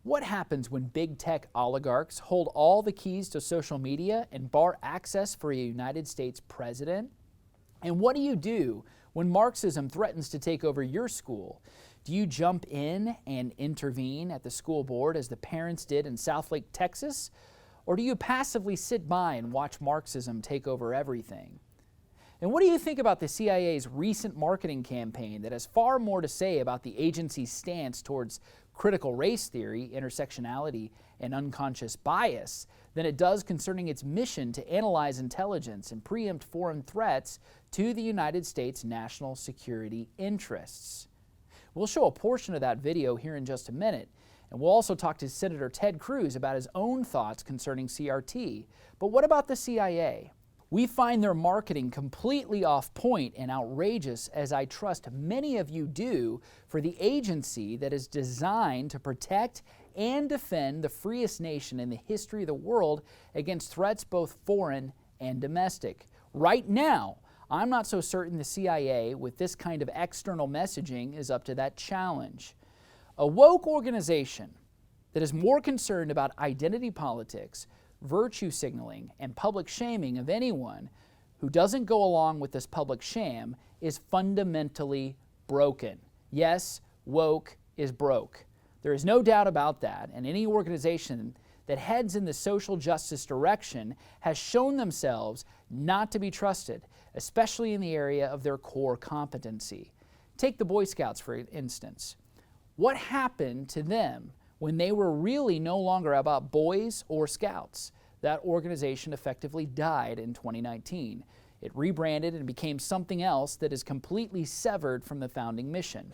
What happens when big tech oligarchs hold all the keys to social media and bar access for a United States president? And what do you do when Marxism threatens to take over your school? Do you jump in and intervene at the school board as the parents did in Southlake, Texas? Or do you passively sit by and watch Marxism take over everything? And what do you think about the CIA's recent marketing campaign that has far more to say about the agency's stance towards critical race theory, intersectionality, and unconscious bias than it does concerning its mission to analyze intelligence and preempt foreign threats to the United States' national security interests? We'll show a portion of that video here in just a minute, and we'll also talk to Senator Ted Cruz about his own thoughts concerning CRT. But what about the CIA? We find their marketing completely off point and outrageous, as I trust many of you do, for the agency that is designed to protect and defend the freest nation in the history of the world against threats both foreign and domestic. Right now, I'm not so certain the CIA, with this kind of external messaging, is up to that challenge. A woke organization that is more concerned about identity politics, virtue signaling, and public shaming of anyone who doesn't go along with this public sham is fundamentally broken. Yes, woke is broke. There is no doubt about that, and any organization that heads in the social justice direction has shown themselves not to be trusted, especially in the area of their core competency. Take the Boy Scouts, for instance. What happened to them when they were really no longer about boys or scouts? That organization effectively died in 2019. It rebranded and became something else that is completely severed from the founding mission.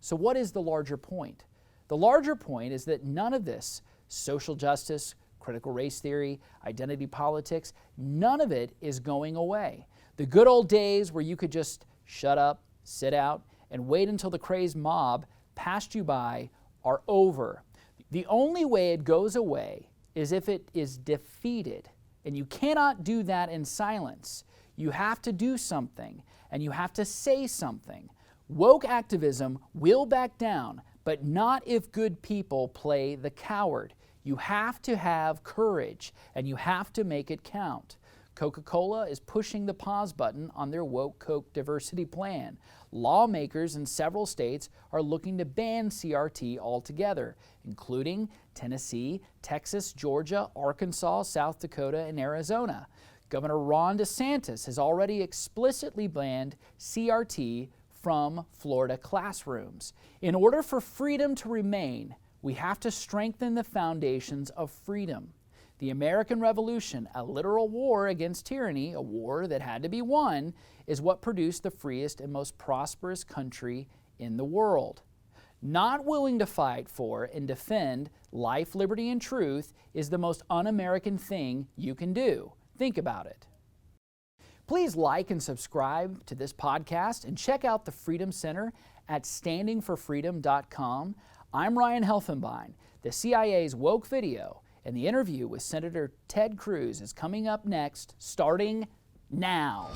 So what is the larger point? The larger point is that none of this, social justice, critical race theory, identity politics, none of it is going away. The good old days where you could just shut up, sit out, and wait until the crazed mob passed you by are over. The only way it goes away is if it is defeated. And you cannot do that in silence. You have to do something, and you have to say something. Woke activism will back down, but not if good people play the coward. You have to have courage, and you have to make it count. Coca-Cola is pushing the pause button on their woke Coke diversity plan. Lawmakers in several states are looking to ban CRT altogether, including Tennessee, Texas, Georgia, Arkansas, South Dakota, and Arizona. Governor Ron DeSantis has already explicitly banned CRT from Florida classrooms. In order for freedom to remain, we have to strengthen the foundations of freedom. The American Revolution, a literal war against tyranny, a war that had to be won, is what produced the freest and most prosperous country in the world. Not willing to fight for and defend life, liberty, and truth is the most un-American thing you can do. Think about it. Please like and subscribe to this podcast and check out the Freedom Center at standingforfreedom.com. I'm Ryan Helfenbein. The CIA's woke video and the interview with Senator Ted Cruz is coming up next, starting now.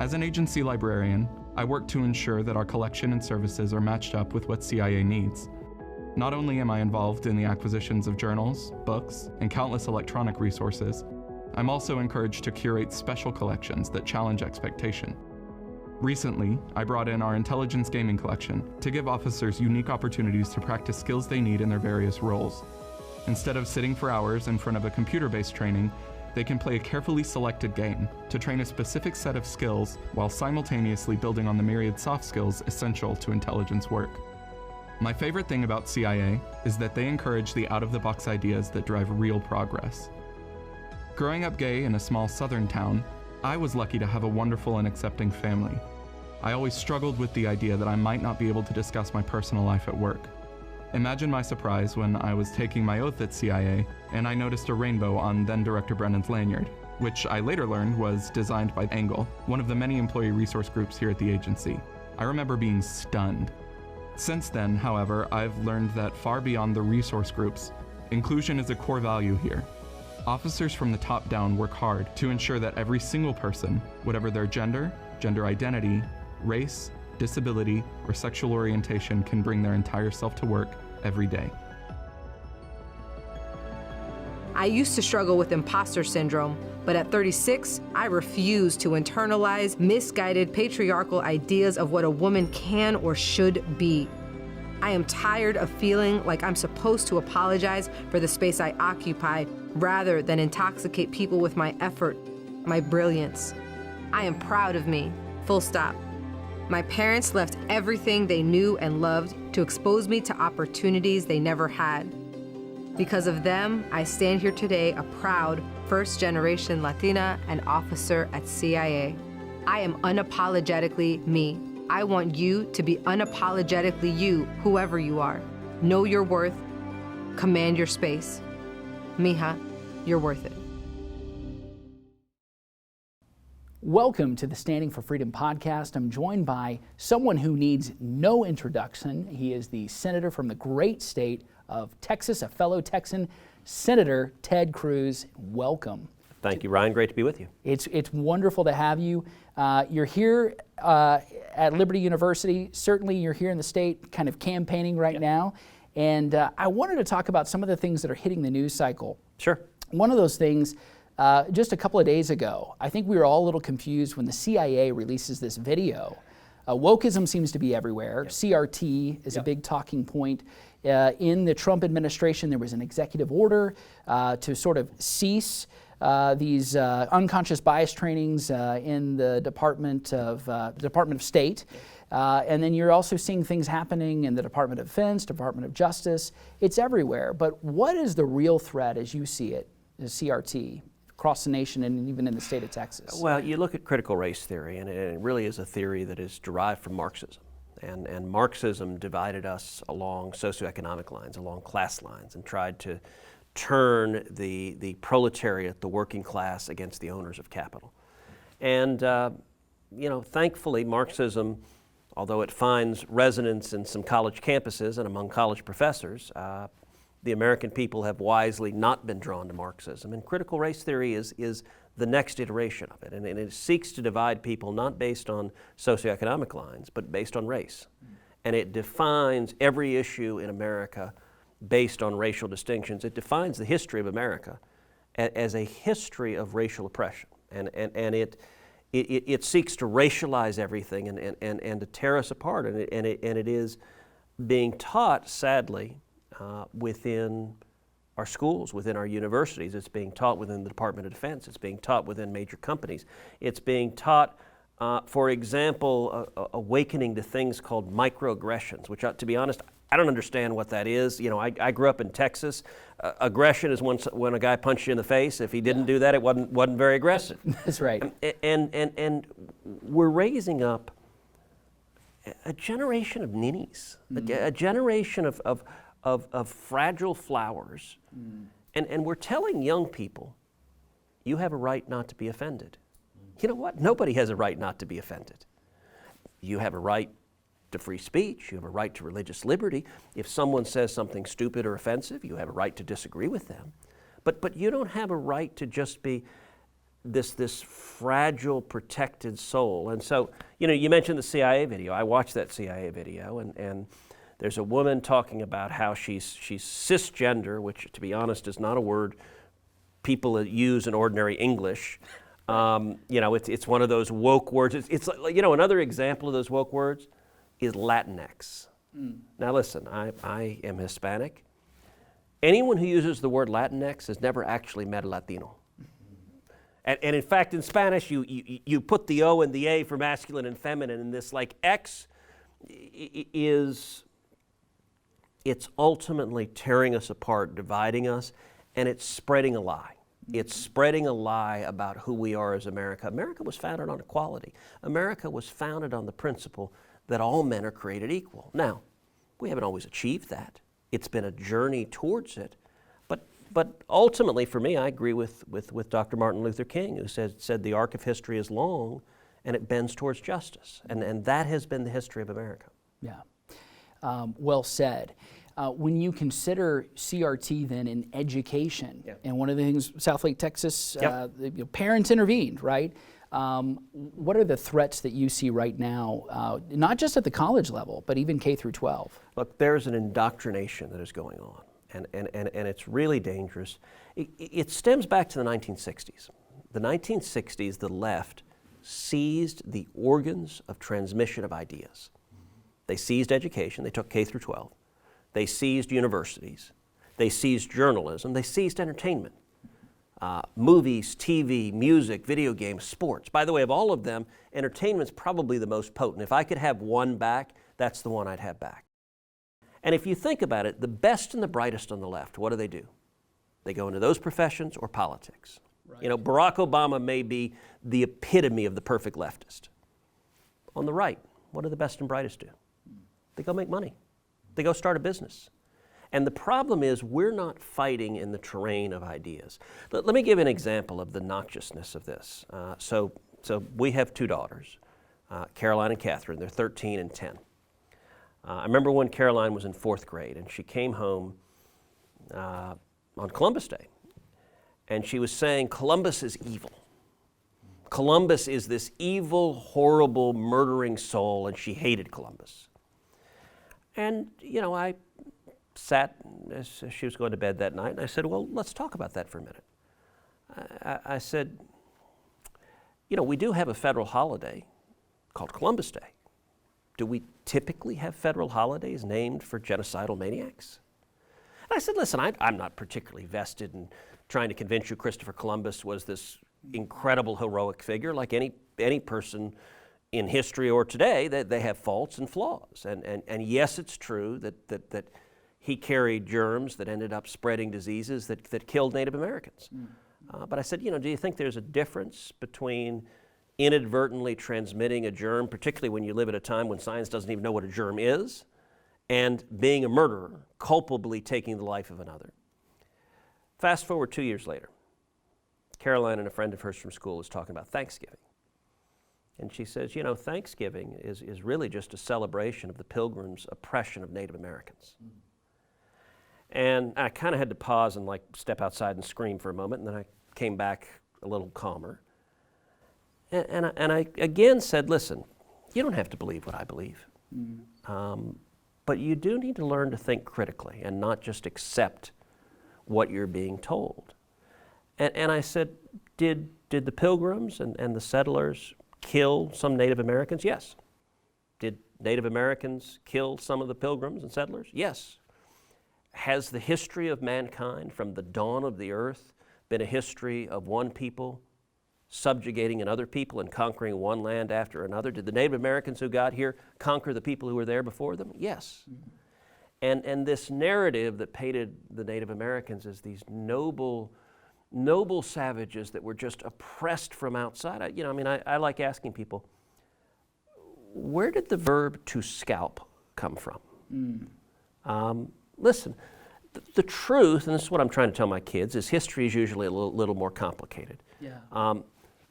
As an agency librarian, I work to ensure that our collection and services are matched up with what CIA needs. Not only am I involved in the acquisitions of journals, books, and countless electronic resources, I'm also encouraged to curate special collections that challenge expectation. Recently, I brought in our intelligence gaming collection to give officers unique opportunities to practice skills they need in their various roles. Instead of sitting for hours in front of a computer-based training, they can play a carefully selected game to train a specific set of skills while simultaneously building on the myriad soft skills essential to intelligence work. My favorite thing about CIA is that they encourage the out-of-the-box ideas that drive real progress. Growing up gay in a small southern town, I was lucky to have a wonderful and accepting family. I always struggled with the idea that I might not be able to discuss my personal life at work. Imagine my surprise when I was taking my oath at CIA and I noticed a rainbow on then-Director Brennan's lanyard, which I later learned was designed by Angle, one of the many employee resource groups here at the agency. I remember being stunned. Since then, however, I've learned that far beyond the resource groups, inclusion is a core value here. Officers from the top down work hard to ensure that every single person, whatever their gender, gender identity, race, disability, or sexual orientation, can bring their entire self to work every day. I used to struggle with imposter syndrome, but at 36, I refuse to internalize misguided patriarchal ideas of what a woman can or should be. I am tired of feeling like I'm supposed to apologize for the space I occupy rather than intoxicate people with my effort, my brilliance. I am proud of me, full stop. My parents left everything they knew and loved to expose me to opportunities they never had. Because of them, I stand here today a proud first-generation Latina and officer at CIA. I am unapologetically me. I want you to be unapologetically you, whoever you are. Know your worth, command your space. Mija, you're worth it. Welcome to the Standing for Freedom podcast. I'm joined by someone who needs no introduction. He is the senator from the great state of Texas, a fellow Texan, Senator Ted Cruz. Welcome. Thank you, Ryan. Great to be with you. It's wonderful to have you. You're here at Liberty University. Certainly you're here in the state kind of campaigning right now. And I wanted to talk about some of the things that are hitting the news cycle. Sure. One of those things, just a couple of days ago, I think we were all a little confused when the CIA releases this video. Wokeism seems to be everywhere. CRT is a big talking point. In the Trump administration, there was an executive order to sort of cease these unconscious bias trainings in the Department of State. And then you're also seeing things happening in the Department of Defense, Department of Justice. It's everywhere. But what is the real threat as you see it, the CRT, across the nation and even in the state of Texas? Well, you look at critical race theory, and it really is a theory that is derived from Marxism. And Marxism divided us along socioeconomic lines, along class lines, and tried to turn the proletariat, the working class, against the owners of capital. And, thankfully, Marxism, although it finds resonance in some college campuses and among college professors, the American people have wisely not been drawn to Marxism. And critical race theory is the next iteration of it. And it seeks to divide people not based on socioeconomic lines, but based on race. And it defines every issue in America based on racial distinctions. It defines the history of America as a history of racial oppression. And it seeks to racialize everything and to tear us apart. And it is being taught, sadly, within our schools, within our universities. It's being taught within the Department of Defense. It's being taught within major companies. It's being taught, for example, awakening to things called microaggressions, which, to be honest, I don't understand what that is. You know, I grew up in Texas. Aggression is when a guy punched you in the face. If he didn't do that, it wasn't very aggressive. That's right. And we're raising up a generation of ninnies, a generation of fragile flowers. And we're telling young people, you have a right not to be offended. You know what? Nobody has a right not to be offended. You have a right to free speech. You have a right to religious liberty. If someone says something stupid or offensive, you have a right to disagree with them. But you don't have a right to just be this fragile, protected soul. And so, you mentioned the CIA video. I watched that CIA video, and there's a woman talking about how she's cisgender, which, to be honest, is not a word people use in ordinary English. It's one of those woke words. It's like, another example of those woke words is Latinx. Now listen, I am Hispanic. Anyone who uses the word Latinx has never actually met a Latino. And in fact, in Spanish, you put the O and the A for masculine and feminine, and this like X it's ultimately tearing us apart, dividing us, and it's spreading a lie. It's spreading a lie about who we are as America. America was founded on equality. America was founded on the principle that all men are created equal. Now, we haven't always achieved that. It's been a journey towards it. But ultimately, for me, I agree with Dr. Martin Luther King, who said the arc of history is long and it bends towards justice. And that has been the history of America. Yeah. Well said. When you consider CRT then in education, and one of the things, Southlake, Texas, parents intervened, right? What are the threats that you see right now, not just at the college level, but even K through 12? Look, there's an indoctrination that is going on, and it's really dangerous. It stems back to the 1960s. The 1960s, the left seized the organs of transmission of ideas. They seized education, they took K through 12. They seized universities, they seized journalism, they seized entertainment. Movies, TV, music, video games, sports. By the way, of all of them, entertainment's probably the most potent. If I could have one back, that's the one I'd have back. And if you think about it, the best and the brightest on the left, what do? They go into those professions or politics. Right. You know, Barack Obama may be the epitome of the perfect leftist. On the right, what do the best and brightest do? They go make money. They go start a business. And the problem is we're not fighting in the terrain of ideas. Let me give an example of the noxiousness of this. So we have two daughters, Caroline and Catherine. They're 13 and 10. I remember when Caroline was in 4th grade and she came home on Columbus Day. And she was saying, Columbus is evil. Columbus is this evil, horrible, murdering soul, and she hated Columbus. And, you know, I sat as she was going to bed that night, and I said, well, let's talk about that for a minute. I said, you know, we do have a federal holiday called Columbus Day. Do we typically have federal holidays named for genocidal maniacs? And I said, listen, I'm not particularly vested in trying to convince you Christopher Columbus was this incredible heroic figure like any person in history or today. That they have faults and flaws. And yes, it's true that he carried germs that ended up spreading diseases that killed Native Americans. But I said, you know, do you think there's a difference between inadvertently transmitting a germ, particularly when you live at a time when science doesn't even know what a germ is, and being a murderer, culpably taking the life of another? Fast forward 2 years later, Caroline and a friend of hers from school is talking about Thanksgiving. And she says, you know, Thanksgiving is really just a celebration of the Pilgrims' oppression of Native Americans. And I kind of had to pause and like step outside and scream for a moment, and then I came back a little calmer. And I again said, listen, you don't have to believe what I believe. But you do need to learn to think critically and not just accept what you're being told. And I said, did the Pilgrims and the settlers kill some Native Americans? Yes. Did Native Americans kill some of the Pilgrims and settlers? Yes. Has the history of mankind from the dawn of the earth been a history of one people subjugating another people and conquering one land after another? Did the Native Americans who got here conquer the people who were there before them? Yes. And this narrative that painted the Native Americans as these noble savages that were just oppressed from outside. I like asking people, where did the verb to scalp come from? Listen, the truth, and this is what I'm trying to tell my kids, is history is usually a little more complicated. Yeah.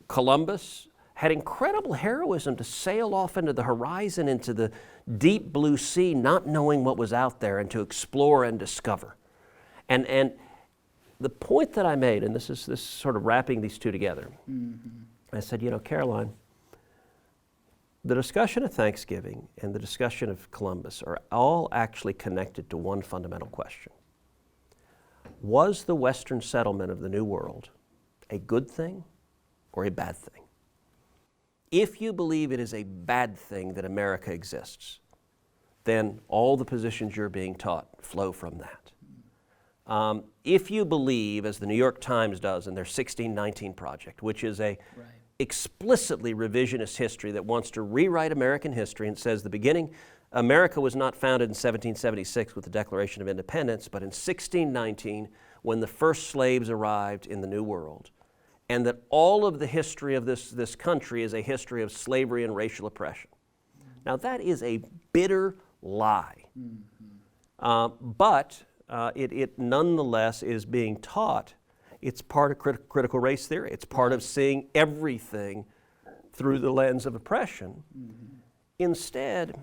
Columbus had incredible heroism to sail off into the horizon, into the deep blue sea, not knowing what was out there, and to explore and discover. And the point that I made, and this is sort of wrapping these two together, I said, you know, Caroline, the discussion of Thanksgiving and the discussion of Columbus are all actually connected to one fundamental question. Was the Western settlement of the New World a good thing or a bad thing? If you believe it is a bad thing that America exists, then all the positions you're being taught flow from that. If you believe, as the New York Times does in their 1619 project, which is a explicitly revisionist history that wants to rewrite American history and says the beginning, America was not founded in 1776 with the Declaration of Independence, but in 1619 when the first slaves arrived in the New World, and that all of the history of this country is a history of slavery and racial oppression. Now that is a bitter lie, but it nonetheless is being taught. It's part of critical race theory. It's part of seeing everything through the lens of oppression. Instead,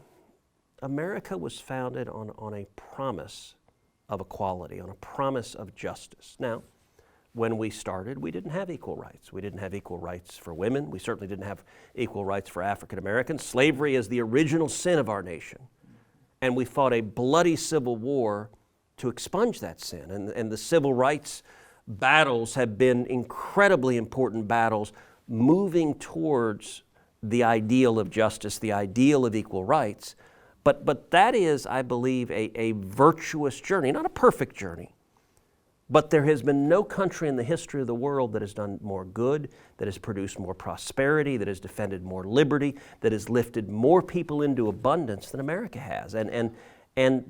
America was founded on a promise of equality, on a promise of justice. Now, when we started, we didn't have equal rights. We didn't have equal rights for women. We certainly didn't have equal rights for African Americans. Slavery is the original sin of our nation. And we fought a bloody civil war to expunge that sin. And the civil rights battles have been incredibly important battles moving towards the ideal of justice, the ideal of equal rights. But that is, I believe, a virtuous journey, not a perfect journey. But there has been no country in the history of the world that has done more good, that has produced more prosperity, that has defended more liberty, that has lifted more people into abundance than America has. And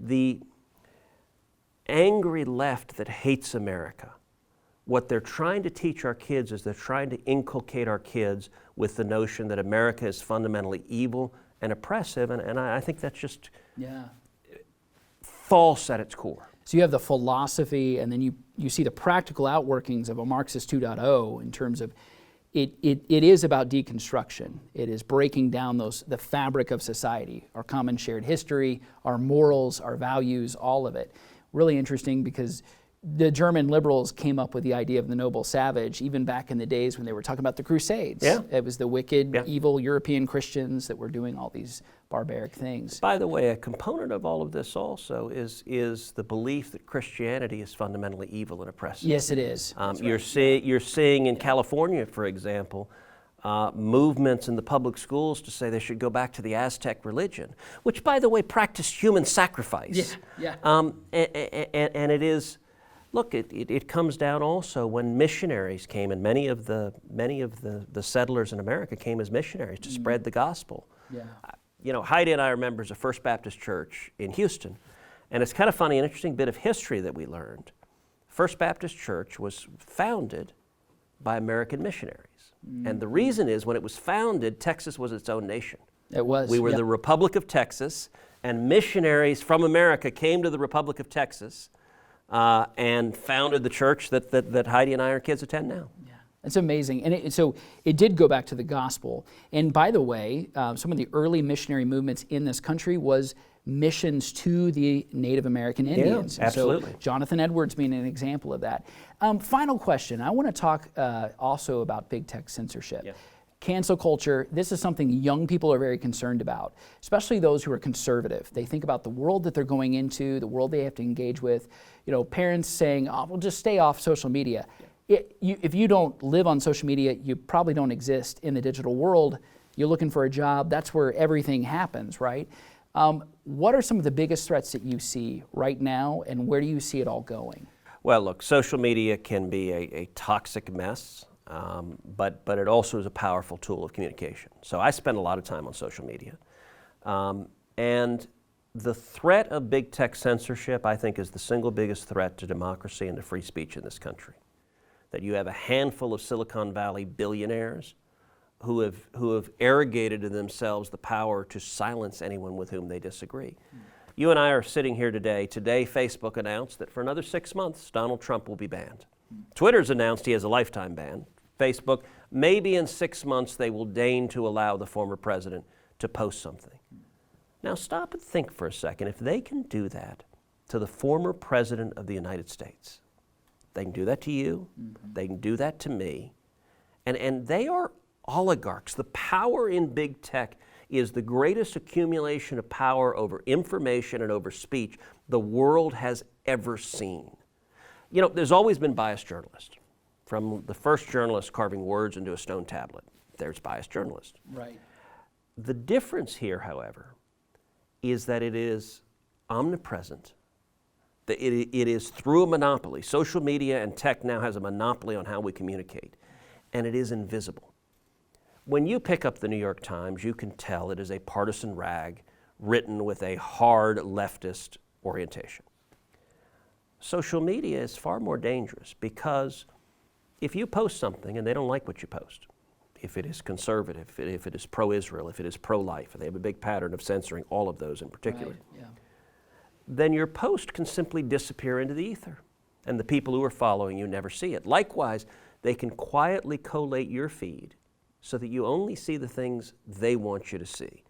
the angry left that hates America, what they're trying to teach our kids is they're trying to inculcate our kids with the notion that America is fundamentally evil and oppressive, and I think that's just false at its core. So you have the philosophy, and then you see the practical outworkings of a Marxist 2.0 in terms of it is about deconstruction. It is breaking down the fabric of society, our common shared history, our morals, our values, all of it. Really interesting because the German liberals came up with the idea of the noble savage even back in the days when they were talking about the Crusades. Yeah. It was the wicked, evil European Christians that were doing all these barbaric things. By the way, a component of all of this also is the belief that Christianity is fundamentally evil and oppressive. Yes, it is. You're seeing in California, for example, movements in the public schools to say they should go back to the Aztec religion, which, by the way, practiced human sacrifice. And it is. Look, it comes down also when missionaries came, and many of the settlers in America came as missionaries to spread the gospel. You know, Heidi and I are members of First Baptist Church in Houston, and it's kind of funny, an interesting bit of history that we learned. First Baptist Church was founded by American missionaries, and the reason is when it was founded, Texas was its own nation. It was. We were the Republic of Texas, and missionaries from America came to the Republic of Texas and founded the church that Heidi and I, our kids, attend now. Yeah, it's amazing. And so it did go back to the gospel. And by the way, some of the early missionary movements in this country was missions to the Native American Indians. Yeah, absolutely. So Jonathan Edwards being an example of that. Final question. I want to talk also about big tech censorship. Yeah. Cancel culture, this is something young people are very concerned about, especially those who are conservative. They think about the world that they're going into, the world they have to engage with. You know, parents saying, oh, well, just stay off social media. Yeah. If you don't live on social media, you probably don't exist in the digital world. You're looking for a job, that's where everything happens, right? What are some of the biggest threats that you see right now, and where do you see it all going? Well, look, social media can be a toxic mess. But it also is a powerful tool of communication. So I spend a lot of time on social media. And the threat of big tech censorship, I think, is the single biggest threat to democracy and to free speech in this country. That you have a handful of Silicon Valley billionaires who have arrogated to themselves the power to silence anyone with whom they disagree. You and I are sitting here today. Today, Facebook announced that for another 6 months, Donald Trump will be banned. Twitter's announced he has a lifetime ban. Facebook, maybe in 6 months they will deign to allow the former president to post something. Now stop and think for a second. If they can do that to the former president of the United States, they can do that to you, they can do that to me, and they are oligarchs. The power in big tech is the greatest accumulation of power over information and over speech the world has ever seen. You know, there's always been biased journalists. From the first journalist carving words into a stone tablet, there's biased journalists. Right. The difference here, however, is that it is omnipresent. That it is through a monopoly. Social media and tech now has a monopoly on how we communicate, and it is invisible. When you pick up the New York Times, you can tell it is a partisan rag written with a hard leftist orientation. Social media is far more dangerous because if you post something and they don't like what you post, if it is conservative, if it is pro-Israel, if it is pro-life, and they have a big pattern of censoring all of those in particular, then your post can simply disappear into the ether, and the people who are following you never see it. Likewise, they can quietly collate your feed so that you only see the things they want you to see.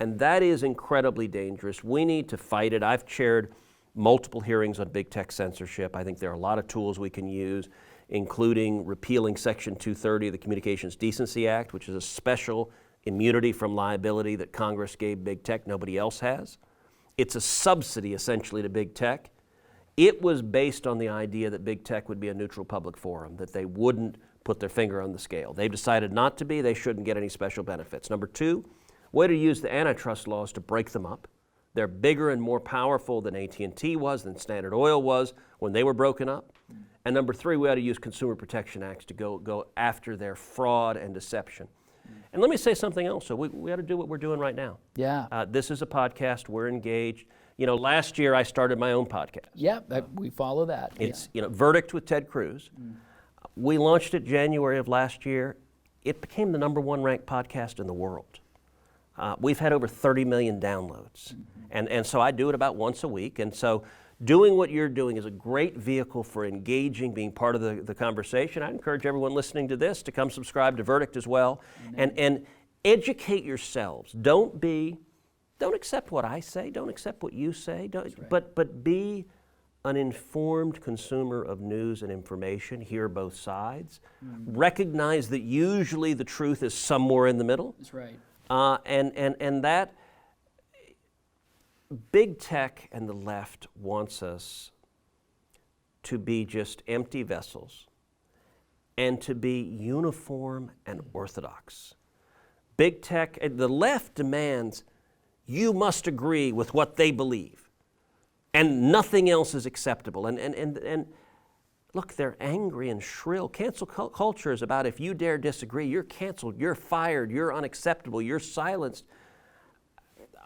And that is incredibly dangerous. We need to fight it. I've chaired multiple hearings on big tech censorship. I think there are a lot of tools we can use, including repealing Section 230 of the Communications Decency Act, which is a special immunity from liability that Congress gave big tech, nobody else has. It's a subsidy, essentially, to big tech. It was based on the idea that big tech would be a neutral public forum, that they wouldn't put their finger on the scale. They've decided not to be. They shouldn't get any special benefits. Number two, way to use the antitrust laws to break them up. They're bigger and more powerful than AT&T was, than Standard Oil was when they were broken up. And number three, we ought to use Consumer Protection Acts to go after their fraud and deception. And let me say something else. So we ought to do what we're doing right now. Yeah. This is a podcast. We're engaged. You know, last year I started my own podcast. Yeah, we follow that. It's, you know, Verdict with Ted Cruz. We launched it January of last year. It became the #1 ranked podcast in the world. We've had over 30 million downloads. And so I do it about once a week. And so doing what you're doing is a great vehicle for engaging, being part of the conversation. I encourage everyone listening to this to come subscribe to Verdict as well. And educate yourselves. Don't accept what I say, don't accept what you say, but be an informed consumer of news and information, hear both sides. Recognize that usually the truth is somewhere in the middle. That's right. And that big tech and the left wants us to be just empty vessels and to be uniform and orthodox. Big tech, the left demands you must agree with what they believe and nothing else is acceptable. And look, they're angry and shrill. Cancel culture is about if you dare disagree, you're canceled, you're fired, you're unacceptable, you're silenced.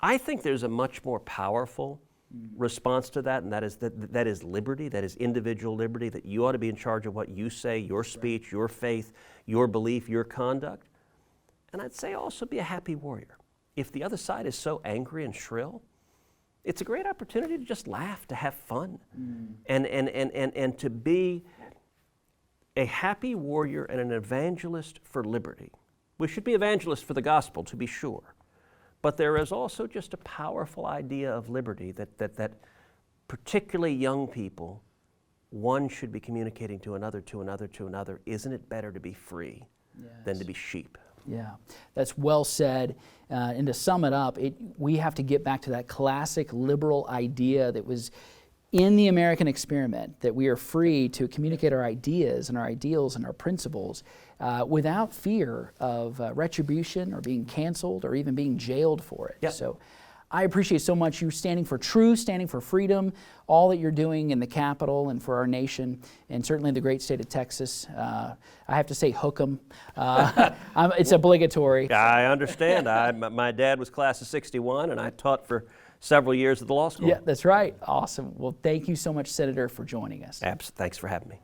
I think there's a much more powerful response to that, and that is liberty, that is individual liberty, that you ought to be in charge of what you say, your speech, your faith, your belief, your conduct. And I'd say also be a happy warrior. If the other side is so angry and shrill, it's a great opportunity to just laugh, to have fun, and to be a happy warrior and an evangelist for liberty. We should be evangelists for the gospel, to be sure. But there is also just a powerful idea of liberty that particularly young people, one should be communicating to another, to another, to another. Isn't it better to be free than to be sheep? Yeah, that's well said. And to sum it up, we have to get back to that classic liberal idea that was in the American experiment, that we are free to communicate our ideas and our ideals and our principles without fear of retribution or being canceled or even being jailed for it. Yep. So I appreciate so much you standing for truth, standing for freedom, all that you're doing in the Capitol and for our nation, and certainly the great state of Texas. I have to say hook 'em. It's obligatory. I understand. My dad was class of '61, and I taught for several years at the law school. Yeah, that's right. Awesome. Well, thank you so much, Senator, for joining us. Thanks for having me.